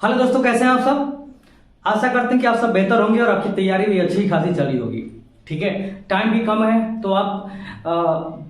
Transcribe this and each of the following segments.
Hello दोस्तों, कैसे हैं आप सब। आशा करते हैं कि आप सब बेहतर होंगे और आपकी तैयारी भी अच्छी खासी चली होगी। ठीक है, टाइम भी कम है तो आप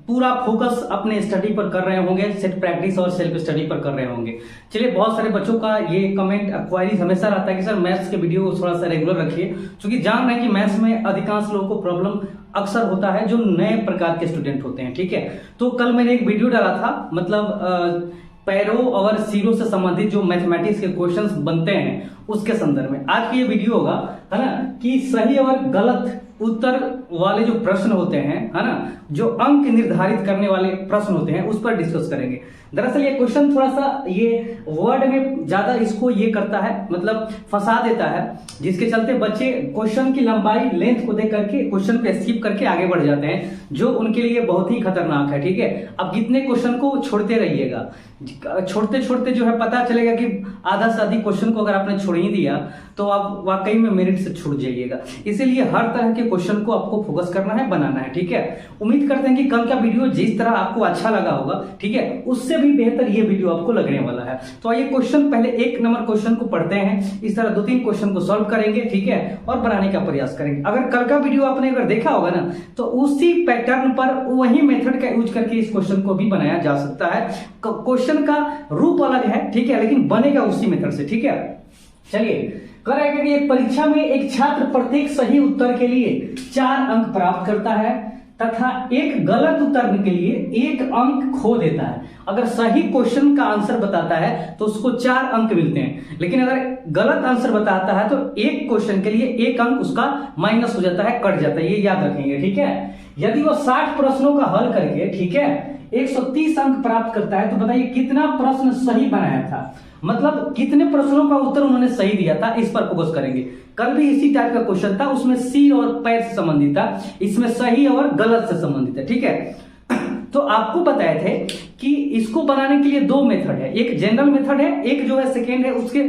पूरा फोकस अपने स्टडी पर कर रहे होंगे, सेल्फ प्रैक्टिस और सेल्फ स्टडी पर कर रहे होंगे। चलिए, बहुत सारे बच्चों का ये कमेंट क्वारीज हमेशा रहता है कि सर मैथ्स के वीडियो को थोड़ा सा रेगुलर रखिए, क्योंकि जान रहे हैं कि मैथ्स में अधिकांश लोगों को प्रॉब्लम अक्सर होता है जो नए प्रकार के स्टूडेंट होते हैं। ठीक है, तो कल मैंने एक वीडियो डाला था, मतलब पैरों और सिरों से संबंधित जो मैथमेटिक्स के क्वेश्चंस बनते हैं उसके संदर्भ में आज की ये वीडियो होगा, है ना, कि सही और गलत उत्तर वाले जो प्रश्न होते हैं, है ना, जो अंक निर्धारित करने वाले प्रश्न होते हैं उस पर डिस्कस करेंगे। दरअसल ये क्वेश्चन थोड़ा सा ये वर्ड में ज्यादा इसको ये करता है, मतलब फंसा देता है, जिसके चलते बच्चे क्वेश्चन की लंबाई लेंथ को देख करके क्वेश्चन पे स्किप करके आगे बढ़ जाते हैं, जो उनके लिए बहुत ही खतरनाक है। ठीक है, अब कितने क्वेश्चन को छोड़ते रहिएगा, छोड़ते छोड़ते जो है पता चलेगा कि आधा से अधिक क्वेश्चन को अगर आपने छोड़ ही दिया तो आप वाकई में मेरिट से छूट जाइएगा। इसीलिए हर तरह के क्वेश्चन को आपको फोकस करना है, बनाना है। ठीक है, उम्मीद करते हैं कि कल का वीडियो जिस तरह आपको अच्छा लगा होगा, ठीक है, उससे भी बेहतर ये वीडियो आपको लगने वाला है। तो आइए क्वेश्चन, पहले एक नंबर क्वेश्चन को पढ़ते हैं, इस तरह 2-3 क्वेश्चन को सॉल्व करेंगे। ठीक है, और बनाने का प्रयास करेंगे। अगर कल का वीडियो आपने अगर देखा होगा ना, तो उसी पैटर्न पर वही मेथड का यूज करके इस क्वेश्चन को भी बनाया जा सकता है। क्वेश्चन का रूप अलग है, ठीक है, लेकिन बनेगा उसी मेथड से। ठीक है, चलिए करेगा कि एक परीक्षा में एक छात्र प्रत्येक सही उत्तर के लिए 4 अंक प्राप्त करता है तथा एक गलत उत्तर के लिए 1 अंक खो देता है। अगर सही क्वेश्चन का आंसर बताता है तो उसको 4 अंक मिलते हैं, लेकिन अगर गलत आंसर बताता है तो एक क्वेश्चन के लिए 1 अंक उसका माइनस हो जाता है, कट जाता है। ये याद रखेंगे। ठीक है, यदि वो 60 प्रश्नों का हल करके, ठीक है, 130 अंक प्राप्त करता है तो बताइए कितना प्रश्न सही बनाया था, मतलब कितने प्रश्नों का उत्तर उन्होंने सही दिया था, इस पर फोकस करेंगे। कल भी इसी टाइप का क्वेश्चन था, उसमें सिर और पैर से संबंधित था, इसमें सही और गलत से संबंधित है। ठीक है, तो आपको बताए थे कि इसको बनाने के लिए 2 मेथड है, एक जनरल मेथड है, एक जो है सेकेंड है उसके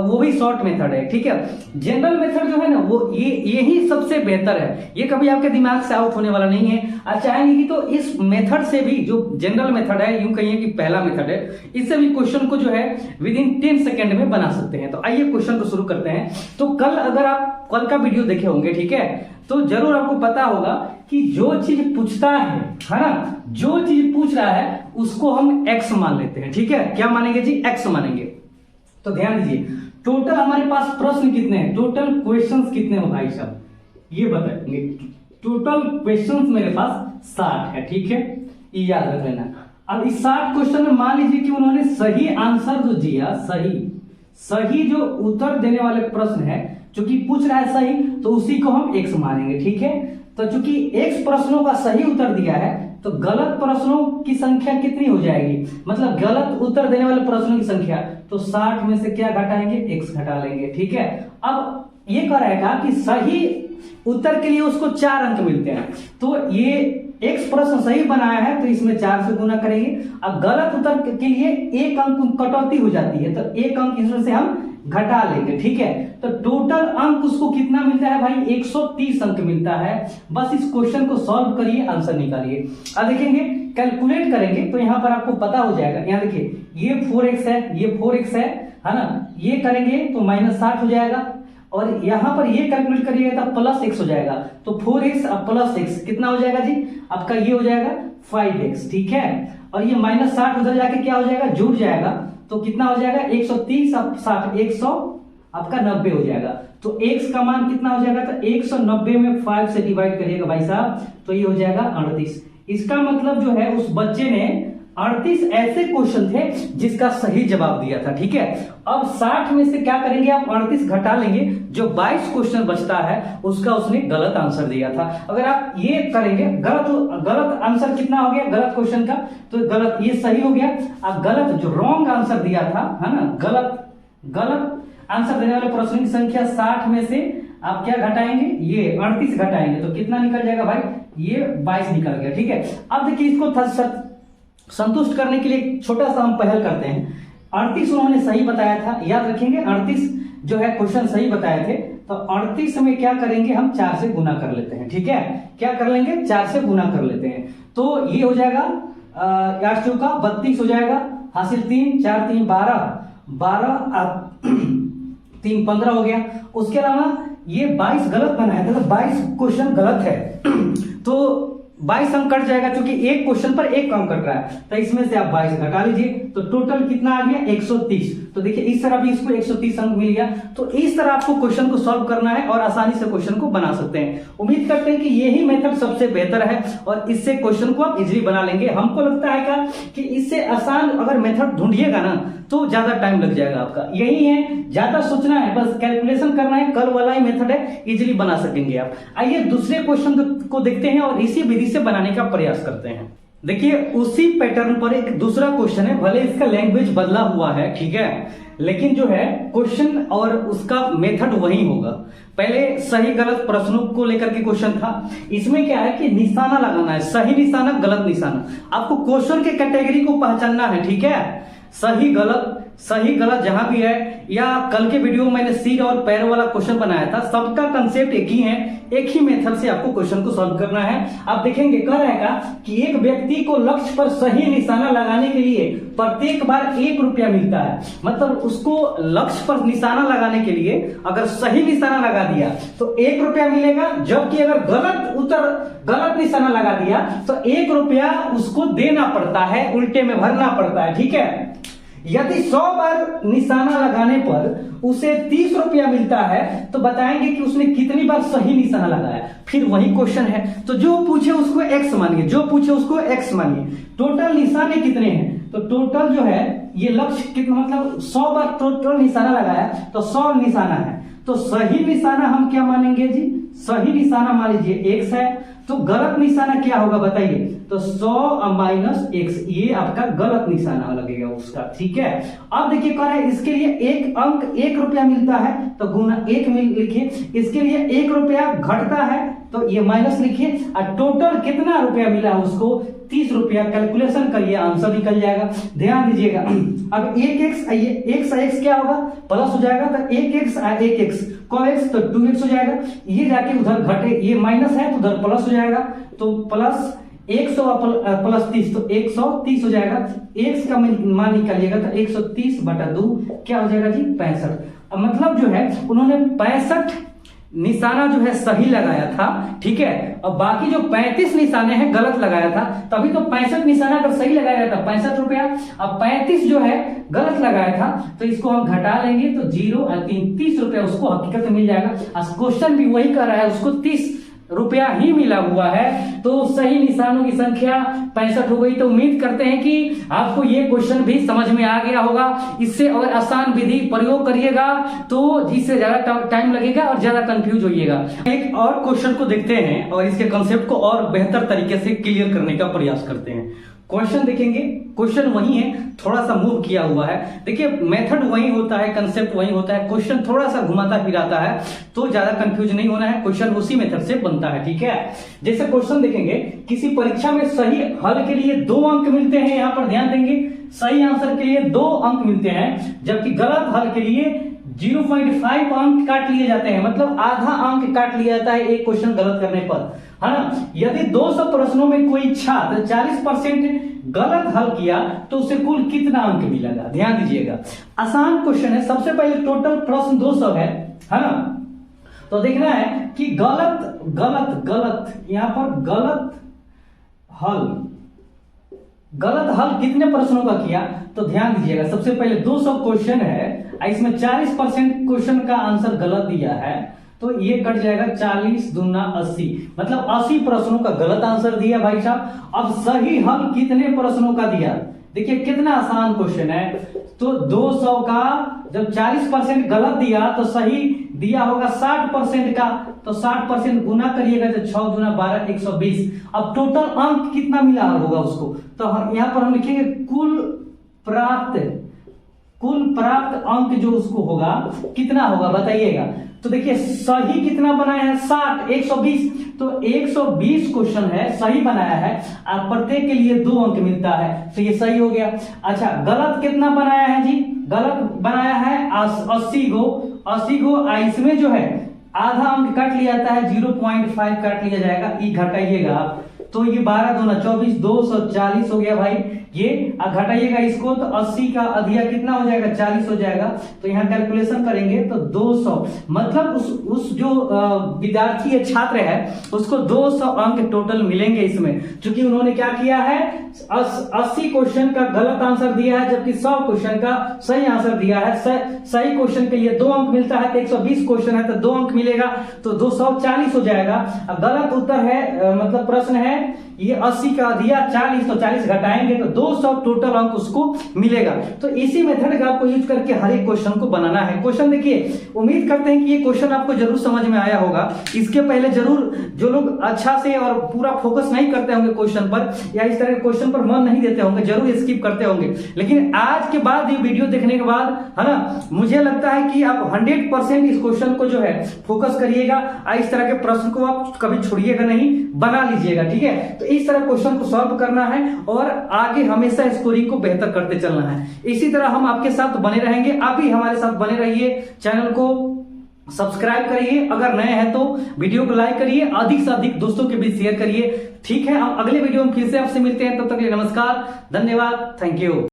वो भी शॉर्ट मेथड है। ठीक है, जनरल मेथड जो है ना वो यही सबसे बेहतर है, ये कभी आपके दिमाग से आउट होने वाला नहीं है। आप चाहेंगे कि तो इस मेथड से भी, जो जनरल मेथड है, यूं कहिए कि पहला मेथड है, इससे भी क्वेश्चन को जो है विदिन 10 सेकेंड में बना सकते हैं। तो आइए क्वेश्चन को शुरू करते हैं। तो कल अगर आप कल का वीडियो देखे होंगे, ठीक है, तो जरूर आपको पता होगा कि जो चीज पूछता है ना, जो चीज पूछ रहा है उसको हम एक्स मान लेते हैं। ठीक है, क्या मानेंगे जी? एक्स मानेंगे। तो ध्यान दीजिए, टोटल हमारे पास प्रश्न कितने हैं, टोटल क्वेश्चंस कितने हो भाई साहब, ये बताएंगे। टोटल क्वेश्चंस मेरे पास 60 है। ठीक है, ये याद रख लेना। अब इस 60 क्वेश्चन में मान लीजिए कि उन्होंने सही आंसर जो दिया, सही जो उत्तर देने वाले प्रश्न है, चूंकि पूछ रहा है सही, तो उसी को हम एक्स मानेंगे। ठीक है, तो चूंकि एक्स प्रश्नों का सही उत्तर दिया है तो गलत प्रश्नों की संख्या कितनी हो जाएगी, मतलब गलत उत्तर देने वाले प्रश्नों की संख्या, तो 60 में से क्या घटाएंगे? एक्स घटा लेंगे। ठीक है, अब ये करेगा कि सही उत्तर के लिए उसको 4 अंक मिलते हैं, तो ये एक्स प्रश्न सही बनाया है तो इसमें 4 से गुना करेंगे। अब गलत उत्तर के लिए 1 अंक कटौती हो जाती है, तो 1 अंक इसमें से हम घटा लेंगे। ठीक है, तो टोटल अंक उसको कितना मिलता है भाई? 130 अंक मिलता है। बस इस क्वेश्चन को सॉल्व करिए, आंसर निकालिए। अब देखेंगे, कैलकुलेट करेंगे तो यहां पर आपको पता हो जाएगा। यहां देखिए, ये 4x है, ये 4x है ना, ये करेंगे तो -60 हो जाएगा, और यहां पर ये कैलकुलेट करिएगा तो +x हो जाएगा, तो 4x अब +x कितना हो जाएगा जी? आपका ये हो जाएगा 5x। ठीक है, और ये -60 उधर जाके क्या हो जाएगा? जुड़ जाएगा, तो कितना हो जाएगा? 130 अब 60 100 आपका 90 हो जाएगा। तो x का मान कितना हो जाएगा? तो 190 में 5 से डिवाइड करिएगा भाई साहब, तो ये हो जाएगा 38। इसका मतलब जो है उस बच्चे ने 38 ऐसे क्वेश्चन थे जिसका सही जवाब दिया था। ठीक है, अब 60 में से क्या करेंगे आप? 38 घटा लेंगे, जो 22 क्वेश्चन बचता है उसका उसने गलत आंसर दिया था। अगर आप ये करेंगे, गलत आंसर कितना हो गया गलत क्वेश्चन का? तो गलत, ये सही हो गया। अब गलत जो रॉन्ग आंसर दिया था, है ना, गलत आंसर देने वाले प्रश्न की संख्या 60 में से आप क्या घटाएंगे? ये 38 घटाएंगे, तो कितना निकल जाएगा भाई? ये 22 निकल गया। ठीक है, अब देखिए, इसको संतुष्ट करने के लिए छोटा सा हम पहल करते हैं। 38 उन्होंने सही बताया था, याद रखेंगे, 38 जो है क्वेश्चन सही बताए थे, तो 38 में क्या करेंगे? हम 4 से गुना कर लेते हैं। ठीक है, क्या कर लेंगे? 4 से गुना कर लेते हैं, तो ये हो जाएगा 8 चौका 32 हो जाएगा, हासिल 3 4 3 12 3 15 हो गया। उसके अलावा ये 22 गलत बनाया था, तो 22 क्वेश्चन गलत है तो 22 अंक कट जाएगा, क्योंकि एक क्वेश्चन पर एक अंक कट रहा है, तो इसमें से आप 22 घटा लीजिए, तो टोटल कितना आ गया 130। तो देखिए इस तरह भी इसको 130 अंक मिल गया। तो इस तरह आपको क्वेश्चन को सॉल्व करना है और आसानी से क्वेश्चन को बना सकते हैं। उम्मीद करते हैं कि यही मेथड सबसे बेहतर है और इससे क्वेश्चन को आप इजीली बना लेंगे। हमको लगता है क्या कि इससे आसान अगर मेथड ढूंढिएगा ना तो ज्यादा टाइम लग जाएगा आपका। यही है, ज्यादा सोचना है, बस कैलकुलेशन करना है, कल वाला ही मेथड है, इजीली बना सकेंगे आप। आइए दूसरे क्वेश्चन को देखते हैं और इसी विधि से बनाने का प्रयास करते हैं। देखिए उसी पैटर्न पर एक दूसरा क्वेश्चन है, भले इसका लैंग्वेज बदला हुआ है, ठीक है, लेकिन जो है क्वेश्चन और उसका मेथड वही होगा। पहले सही गलत प्रश्नों को लेकर के क्वेश्चन था। इसमें क्या है कि निशाना लगाना है, सही निशाना गलत निशाना। आपको क्वेश्चन के कैटेगरी को पहचानना है, ठीक है, सही गलत जहां भी है, या कल के वीडियो में मैंने सिर और पैर वाला क्वेश्चन बनाया था, सबका कंसेप्ट एक ही है, एक ही मेथड से आपको क्वेश्चन को सॉल्व करना है। आप देखेंगे कह रहेगा कि एक व्यक्ति को लक्ष्य पर सही निशाना लगाने के लिए प्रत्येक बार 1 रुपया मिलता है। मतलब उसको लक्ष्य पर निशाना लगाने के लिए अगर सही निशाना लगा दिया तो 1 रुपया मिलेगा, जबकि अगर गलत निशाना लगा दिया तो 1 रुपया उसको देना पड़ता है, उल्टे में भरना पड़ता है, ठीक है। यदि 100 बार निशाना लगाने पर उसे 30 रुपया मिलता है तो बताएंगे कि उसने कितनी बार सही निशाना लगाया। फिर वही क्वेश्चन है, तो जो पूछे उसको x मानिए, जो पूछे उसको x मानिए। टोटल निशाने कितने हैं, तो टोटल जो है ये लक्ष्य कितना, मतलब 100 बार टोटल निशाना लगाया तो 100 निशाना है। तो सही निशाना हम क्या मानेंगे जी, सही निशाना मान लीजिए x है, तो गलत निशाना क्या होगा बताइए, तो 100 माइनस x, ये आपका गलत निशाना लगेगा उसका, ठीक है। अब देखिए कह रहे हैं इसके लिए एक अंक 1 रुपया मिलता है तो गुना 1 लिखिए, इसके लिए 1 रुपया घटता है तो ये माइनस लिखिए, और टोटल कितना रुपया मिला उसको 30 रुपया। कैलकुलेशन करिए, आंसर निकल जाएगा। ध्यान दीजिएगा, अब 1x, ये x क्या होगा प्लस हो जाएगा, तो 1x को x तो 2x हो जाएगा, ये जाके उधर घटे, ये माइनस है तो उधर प्लस हो जाएगा, तो प्लस 100 प्लस 30 तो 130 हो जाएगा। x का मान निकालिएगा तो 130 बटा 2 क्या हो जाएगा जी 65। मतलब जो है उन्होंने 65 निशाना जो है सही लगाया था, ठीक है, और बाकी जो 35 निशाने हैं गलत लगाया था। तभी तो 65 निशाना अगर सही लगाया था 65 रुपया, अब 35 जो है गलत लगाया था, तो इसको हम घटा लेंगे तो 0 और 3 30 रुपया उसको हकीकत में मिल जाएगा। क्वेश्चन भी वही कर रहा है, उसको 30 रुपया ही मिला हुआ है, तो सही निशानों की संख्या 65 हो गई। तो उम्मीद करते हैं कि आपको ये क्वेश्चन भी समझ में आ गया होगा। इससे और आसान विधि प्रयोग करिएगा तो जिससे ज्यादा टाइम लगेगा और ज्यादा कंफ्यूज होइएगा। एक और क्वेश्चन को देखते हैं और इसके कंसेप्ट को और बेहतर तरीके से क्लियर करने का प्रयास करते हैं। क्वेश्चन देखेंगे, क्वेश्चन वही है, थोड़ा सा मूव किया हुआ है। देखिए मेथड वही होता है, कंसेप्ट वही होता है, क्वेश्चन थोड़ा सा घुमाता फिराता है, तो ज्यादा कंफ्यूज नहीं होना है, क्वेश्चन उसी मेथड से बनता है, ठीक है। जैसे क्वेश्चन देखेंगे, किसी परीक्षा में सही हल के लिए 2 अंक मिलते हैं, यहां पर ध्यान देंगे, सही आंसर के लिए 2 अंक मिलते हैं, जबकि गलत हल के लिए 0.5 अंक काट लिए जाते हैं। मतलब आधा अंक काट लिया जाता है एक क्वेश्चन गलत करने पर, है ना। यदि 200 प्रश्नों में कोई छात्र 40% गलत हल किया तो उसे कुल कितना अंक मिलेगा। ध्यान दीजिएगा, आसान क्वेश्चन है। सबसे पहले टोटल प्रश्न 200 है ना, तो देखना है कि गलत यहां पर गलत हल कितने प्रश्नों का किया, तो ध्यान दीजिएगा। सबसे पहले 200 क्वेश्चन है, इसमें 40% क्वेश्चन का आंसर गलत दिया है, तो ये कट जाएगा 40 दूना 80, मतलब 80 प्रश्नों का गलत आंसर दिया भाई साहब। अब सही हल कितने प्रश्नों का दिया, देखिए कितना आसान क्वेश्चन है। तो 200 का जब 40% गलत दिया तो सही दिया होगा 60% का, तो 60% गुना करिएगा तो 6 दूना 12 120। अब टोटल अंक कितना मिला होगा उसको, तो यहां पर हम लिखेंगे कुल प्राप्त अंक जो उसको होगा कितना होगा बताइएगा। तो देखिए सही कितना बनाया है 60, 120, तो 120 क्वेश्चन है सही बनाया है, और प्रत्येक के लिए 2 अंक मिलता है, तो ये सही हो गया। अच्छा गलत कितना बनाया है जी, गलत बनाया है 80 गो, इसमें जो है आधा अंक काट लिया जाता है, 0.5 काट लिया जाएगा, ई घटाइएगा आप तो ये 12 दूना 24, 240 हो गया भाई। ये घटाइएगा इसको तो 80 का अधिया कितना हो जाएगा, 40 हो जाएगा। तो यहाँ कैलकुलेशन करेंगे तो 200, मतलब उस जो विद्यार्थी है, छात्र है, उसको 200 अंक टोटल मिलेंगे इसमें, क्योंकि उन्होंने क्या किया है, 80 क्वेश्चन का गलत आंसर दिया है, जबकि 100 क्वेश्चन का सही आंसर दिया है। सही क्वेश्चन के लिए 2 अंक मिलता है, तो 120 क्वेश्चन है तो 2 अंक मिलेगा, तो 240 हो जाएगा। गलत उत्तर है, मतलब प्रश्न है ये 80 का दिया 40, तो 40 घटाएंगे तो 200 टोटल अंक उसको मिलेगा। तो इसी मेथड का आपको यूज करके हर एक क्वेश्चन को बनाना है। क्वेश्चन देखिए, उम्मीद करते हैं कि ये क्वेश्चन आपको जरूर समझ में आया होगा। इसके पहले जरूर जो लोग अच्छा से और पूरा फोकस नहीं करते होंगे क्वेश्चन पर, या इस तरह के क्वेश्चन पर मन नहीं देते होंगे, जरूर स्किप करते होंगे। लेकिन आज के बाद ये वीडियो देखने के बाद, है ना, मुझे लगता है कि आप 100% इस क्वेश्चन को जो है फोकस करिएगा। इस तरह के प्रश्न को आप कभी छोड़िएगा नहीं, बना लीजिएगा, ठीक है। तो इस तरह क्वेश्चन को सॉल्व करना है और आगे हमेशा स्कोरिंग को बेहतर करते चलना है। इसी तरह हम आपके साथ बने रहेंगे, आप भी हमारे साथ बने रहिए। चैनल को सब्सक्राइब करिए, अगर नए हैं तो वीडियो को लाइक करिए, अधिक से अधिक दोस्तों के बीच शेयर करिए, ठीक है। हम अगले वीडियो में फिर से आपसे मिलते हैं, तब तक के लिए नमस्कार, धन्यवाद, थैंक यू।